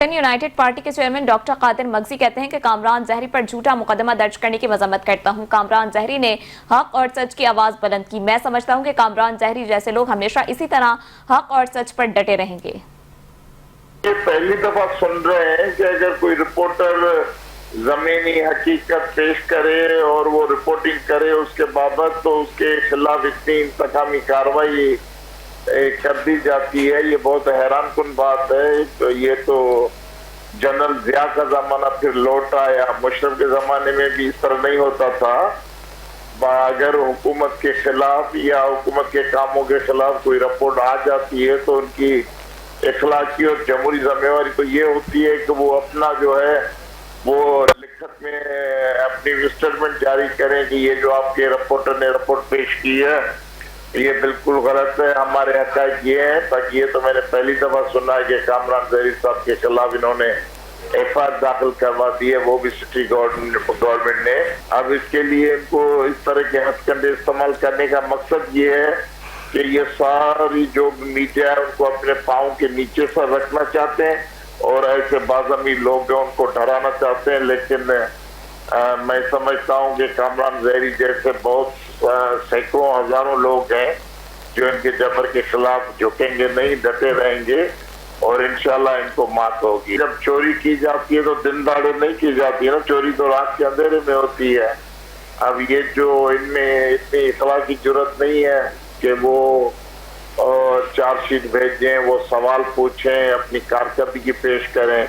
United party के chairman doctor Qadir मगजी कहते हैं कि कामरान जहरी पर झूठा मुकदमा दर्ज करने की मजम्मत करता हूं। कामरान जहरी ने हक और सच की आवाज बुलंद की। मैं समझता हूं कि कामरान जहरी जैसे लोग हमेशा इसी तरह हक और सच पर डटे रहेंगे। ये पहली दफा सुन रहे हैं कि अगर कोई रिपोर्टर जमीनी हकीकत पेश करे और वो रिपोर्टिंग करे उसके बाबत तो उसके खिलाफ इतनी इंतकामी कार्रवाई कर दी जाती है। ये बहुत हैरान कुन बात है। तो ये तो जनरल जिया का जमाना फिर लौटा या मुशर्रफ के जमाने में भी इस तरह नहीं होता था। अगर हुकूमत के खिलाफ या हुकूमत के कामों के खिलाफ कोई रिपोर्ट आ जाती है तो उनकी इखलाकी और जमहूरी जिम्मेवारी तो ये होती है कि वो अपना जो है वो लिखत में अपनी स्टेटमेंट जारी करें कि ये जो आपके रिपोर्टर ने रिपोर्ट पेश की है ये बिल्कुल गलत है, हमारे हक़ाइक़ ये है। ताकि ये तो मैंने पहली दफा सुना है कि कामरान जहरी साहब के खिलाफ इन्होंने एफआईआर दाखिल करवा दी है, वो भी सिटी गवर्नमेंट ने। अब इसके लिए इनको इस तरह के हथकंडे इस्तेमाल करने का मकसद ये है कि ये सारी जो मीडिया है उनको अपने पाँव के नीचे से रखना चाहते हैं और ऐसे बाज़मी लोग हैं उनको डराना चाहते हैं। लेकिन मैं समझता हूँ कि कामरान जहरी जैसे बहुत सैकड़ों हजारों लोग हैं जो इनके जबर के खिलाफ झुकेंगे नहीं, डटे रहेंगे और इंशाल्लाह इनको मात होगी। जब चोरी की जाती है तो दिन दाड़े नहीं की जाती है ना, चोरी तो रात के अंधेरे में होती है। अब ये जो इनमें इतनी इतला की जरूरत नहीं है कि वो चार्जशीट भेजें, वो सवाल पूछें, अपनी कारकर्दगी पेश करें।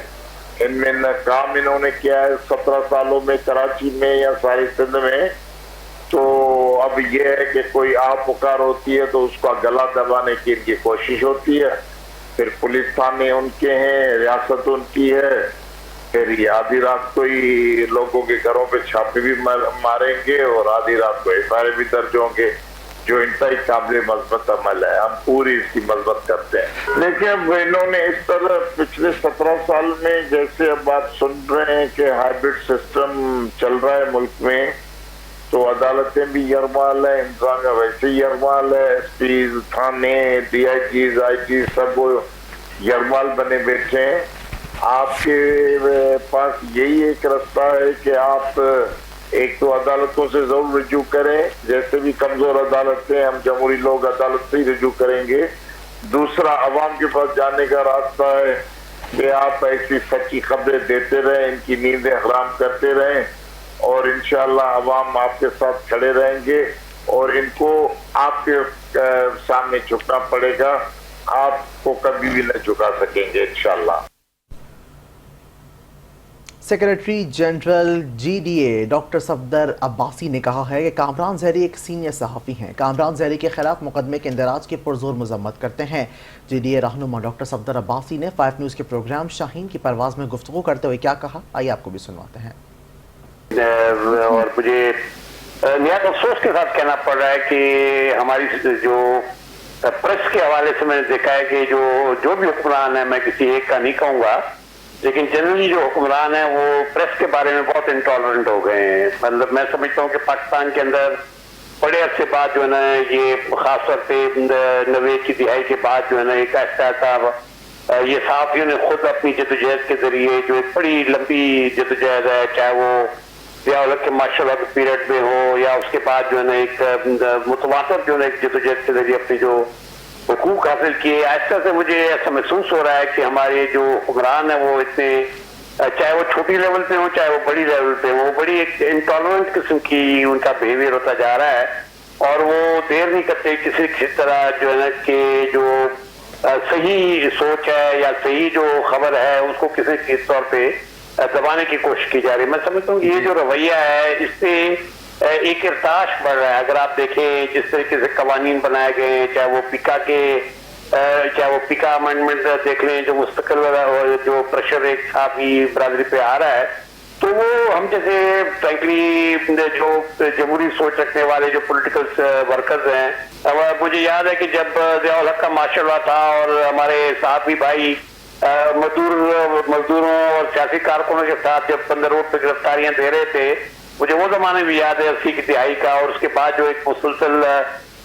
इनमें न काम इन्होंने किया है 17 सालों में कराची में या सारी सिंध में। तो अब ये है कि कोई आप पुकार होती है तो उसका गला दबाने की इनकी कोशिश होती है। फिर पुलिस थाने उनके हैं, रियासत उनकी है। फिर ये आधी रात को ही लोगों के घरों पे छापे भी मारेंगे और आधी रात को एफआईआर भी दर्ज होंगे, जो इंतहाई काबिल मजबूत अमल है। हम पूरी इसकी मजबूत करते हैं। लेकिन अब इन्होंने इस तरह पिछले 17 साल में जैसे अब आप सुन रहे हैं कि हाइब्रिड सिस्टम चल रहा है मुल्क में, तो अदालतें भी यरमाल है, इंतजाम का वैसे ही यरमाल है। एसपी, थाने, डीआईजी, आईजी सब वो यरमाल बने बैठे हैं। आपके पास यही एक रास्ता है कि आप एक तो अदालतों से जरूर रजू करें, जैसे भी कमजोर अदालतें, हम जमहूरी लोग अदालत से ही रजू करेंगे। दूसरा अवाम के पास जाने का रास्ता है कि आप ऐसी सच्ची खबरें देते रहें, इनकी नींदें हराम करते रहें और इंशाअल्लाह अवाम आपके साथ खड़े रहेंगे और इनको आपके सामने झुकना पड़ेगा। आपको कभी भी न झुका सकेंगे इंशाअल्लाह। Secretary general GDA doctor Safdar Abbasi ने कहा है कि कामरान जहरी एक सीनियर सहाफ़ी हैं। कामरान जहरी के खिलाफ मुकदमे के इंदराज की पुरजोर मजम्मत करते हैं। जीडीए रहनुमा डॉक्टर सफदर अब्बासी ने 5 न्यूज़ के प्रोग्राम शाहीन की परवाज़ में गुफ्तगू करते हुए क्या कहा, आइए आपको भी सुनवाते हैं। और मुझे निहायत अफसोस के साथ कहना पड़ रहा है कि हमारी जो प्रेस के हवाले से मैंने देखा है कि जो भी हुक्मरान है, मैं किसी एक का नहीं कहूँगा, लेकिन जनरली जो हुक्मरान है वो प्रेस के बारे में बहुत इंटॉलरेंट हो गए हैं। मतलब मैं समझता हूँ कि पाकिस्तान के अंदर बड़े अरसे बाद जो है ना, ये खासतौर पे 90 की दिहाई के बाद जो है ना एक ऐसा ये सहाफ़ियों ने खुद अपनी जदोजहद के जरिए जो एक बड़ी लंबी जदोजहद है, चाहे वो ज़िया-उल-हक के मार्शल लॉ के पीरियड में हो या उसके बाद जो है ना एक मुतवातर जो है एक जदोजहद के जरिए अपनी जो हुकूक हासिल किए। ऐसा से मुझे ऐसा महसूस हो रहा है कि हमारे जो हुक्मरान है वो इतने, चाहे वो छोटी लेवल पे हो चाहे वो बड़ी लेवल पे हो, बड़ी एक इंटॉलरेंट किस्म की उनका बिहेवियर होता जा रहा है और वो देर नहीं करते किसी तरह जो है ना कि जो सही सोच है या सही जो खबर है उसको किसी तौर पे दबाने की कोशिश की जा रही है। मैं समझता हूँ ये जो रवैया है इससे एक इर्ताश बढ़ रहा है। अगर आप देखें जिस तरीके से कवानीन बनाए गए हैं, चाहे वो पिका अमेंडमेंट देख लें, जो मुस्तकिल जो प्रेशर एक साफी बरादरी पे आ रहा है, तो वो हम जैसे फ्रैंकली जो जमहूरी सोच रखने वाले जो पॉलिटिकल वर्कर्स हैं, मुझे याद है कि जब ज़िया-उल-हक का मार्शल लॉ था और हमारे साहबी भाई मजदूरों और सियासी कारकुनों के साथ जब 15 रोड पे गिरफ्तारियां दे रहे थे, मुझे वो जमाना भी याद है 80 की दिहाई का। और उसके बाद जो एक मुसलसल,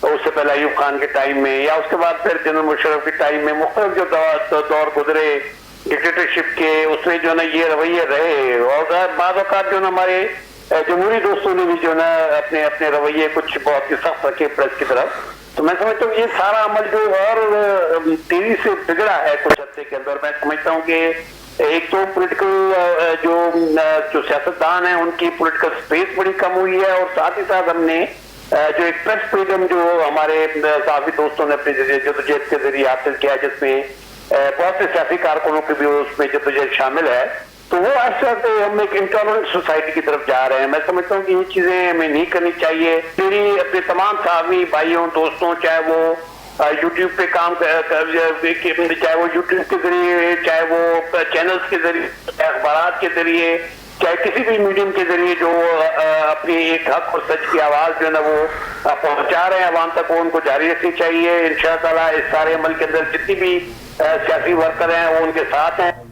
उससे पहले अयूब खान के टाइम में या उसके बाद फिर जनरल मुशर्रफ के टाइम में मुख्तलिफ जो दौर गुजरे डिक्टेटरशिप के, उसमें जो ना ये रवैये रहे, और बाद औकात जो ना हमारे जमहूरी दोस्तों ने भी जो ना अपने अपने रवैये कुछ बहुत ही सख्त रखे प्रेस की तरफ। तो मैं समझता हूँ ये सारा अमल जो और तेजी से बिगड़ा है कुछ हफ्ते के अंदर। मैं समझता हूँ कि एक तो पॉलिटिकल जो सियासतदान है उनकी पॉलिटिकल स्पेस बड़ी कम हुई है, और साथ ही साथ हमने जो एक प्रेस फ्रीडम जो हमारे काफी दोस्तों ने अपनी जदोजहद के जरिए हासिल किया, जिसमें बहुत से सियासी कारकुनों की भी उसमें जदोजहद शामिल है, तो वो ऐसे हम एक इंटॉलरेंट सोसाइटी की तरफ जा रहे हैं। मैं समझता हूँ कि ये चीजें हमें नहीं करनी चाहिए। मेरी अपने तमाम साथी भाइयों दोस्तों, चाहे वो यूट्यूब पे काम चाहे वो यूट्यूब के जरिए, चाहे वो चैनल्स के जरिए, चाहे अखबार के जरिए, चाहे किसी भी मीडियम के जरिए जो अपनी एक हक और सच की आवाज जो है ना वो पहुंचा रहे हैं अवाम तक, वो उनको जारी रखनी चाहिए। इंशाअल्लाह ताला इस सारे अमल के अंदर जितनी भी सियासी वर्कर हैं वो उनके साथ हैं।